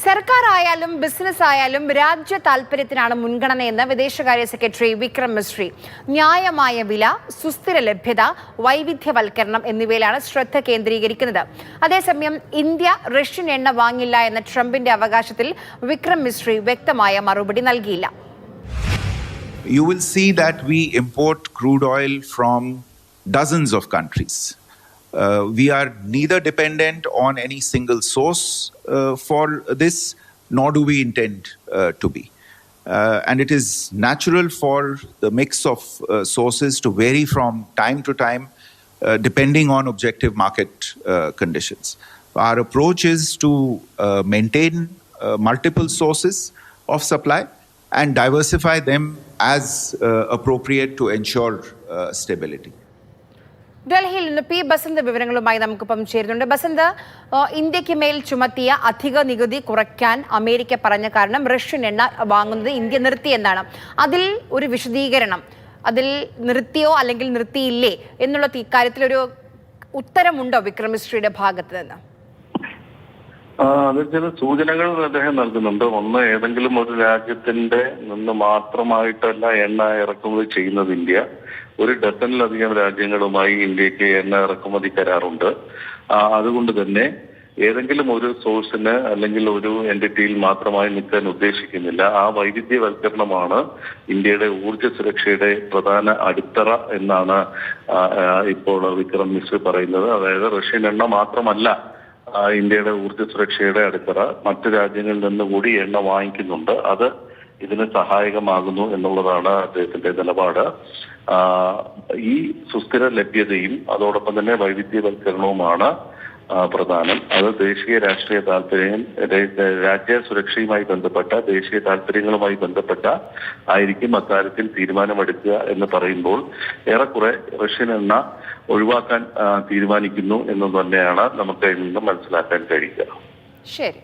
സർക്കാരായാലും business ആയാലും രാജ്യ താൽപര്യത്തിനാണ് മുൻഗണനയെന്ന് വിദേശകാര്യ സെക്രട്ടറി വിക്രം മിശ്രി. ന്യായമായ വില, സുസ്ഥിര ലഭ്യത, വൈവിധ്യവൽക്കരണം എന്നിവയിലാണ് ശ്രദ്ധ കേന്ദ്രീകരിക്കുന്നത്. അതേസമയം ഇന്ത്യ റഷ്യൻ എണ്ണ വാങ്ങില്ല എന്ന ട്രംപിന്റെ അവകാശത്തിൽ വിക്രം മിശ്രി വ്യക്തമായ മറുപടി നൽകിയില്ല. You will see that we import crude oil from dozens of countries. We are neither dependent on any single source for this, nor do we intend to be. And it is natural for the mix of sources to vary from time to time, depending on objective market conditions. Our approach is to maintain multiple sources of supply and diversify them as appropriate to ensure stability. ഡൽഹിയിൽ നിന്ന് P Basant വിവരങ്ങളുമായി നമുക്കിപ്പം ചേരുന്നുണ്ട്. ബസന്ത്, ഇന്ത്യക്ക് മേൽ ചുമത്തിയ അധിക നികുതി കുറയ്ക്കാൻ അമേരിക്ക പറഞ്ഞ കാരണം റഷ്യൻ എണ്ണ വാങ്ങുന്നത് ഇന്ത്യ നിർത്തിയെന്നാണ്. അതിൽ ഒരു വിശദീകരണം, അതിൽ നിർത്തിയോ അല്ലെങ്കിൽ നിർത്തിയില്ലേ എന്നുള്ള കാര്യത്തിലൊരു ഉത്തരമുണ്ടോ വിക്രം മിശ്രിയുടെ ഭാഗത്ത് നിന്ന്? അതിൽ ചില സൂചനകൾ അദ്ദേഹം നൽകുന്നുണ്ട്. ഒന്ന്, ഏതെങ്കിലും ഒരു രാജ്യത്തിന്റെ നിന്ന് മാത്രമായിട്ടല്ല എണ്ണ ഇറക്കുമതി ചെയ്യുന്നത് ഇന്ത്യ. ഒരു ഡസനിലധികം രാജ്യങ്ങളുമായി ഇന്ത്യക്ക് എണ്ണ ഇറക്കുമതി കരാറുണ്ട്. അതുകൊണ്ട് തന്നെ ഏതെങ്കിലും ഒരു സോഴ്സിന് അല്ലെങ്കിൽ ഒരു എൻറ്റിറ്റിയിൽ മാത്രമായി നിൽക്കാൻ ഉദ്ദേശിക്കുന്നില്ല. ആ വൈവിധ്യവൽക്കരണമാണ് ഇന്ത്യയുടെ ഊർജ്ജ സുരക്ഷയുടെ പ്രധാന അടിത്തറ എന്നാണ് ഇപ്പോൾ വിക്രം മിശ്രി പറയുന്നത്. അതായത് റഷ്യൻ എണ്ണ മാത്രമല്ല ഇന്ത്യയുടെ ഊർജ്ജ സുരക്ഷയുടെ അടിത്തറ, മറ്റു രാജ്യങ്ങളിൽ നിന്ന് കൂടി എണ്ണ വാങ്ങിക്കുന്നുണ്ട്. അത് ഇതിന് സഹായകമാകുന്നു എന്നുള്ളതാണ് അദ്ദേഹത്തിന്റെ നിലപാട്. ഈ സുസ്ഥിര ലഭ്യതയും അതോടൊപ്പം തന്നെ വൈവിധ്യവൽക്കരണവുമാണ് പ്രധാനം. അത് ദേശീയ രാഷ്ട്രീയ താല്പര്യം, രാജ്യ സുരക്ഷയുമായി ബന്ധപ്പെട്ട ദേശീയ താല്പര്യങ്ങളുമായി ബന്ധപ്പെട്ട ആയിരിക്കും അക്കാര്യത്തിൽ തീരുമാനമെടുക്കുക എന്ന് പറയുമ്പോൾ ഏറെക്കുറെ റഷ്യൻ എണ്ണ ഒഴിവാക്കാൻ തീരുമാനിക്കുന്നു എന്ന് തന്നെയാണ് നമുക്ക് ഇതിൽ നിന്ന് മനസ്സിലാക്കാൻ കഴിയുക. ശരി.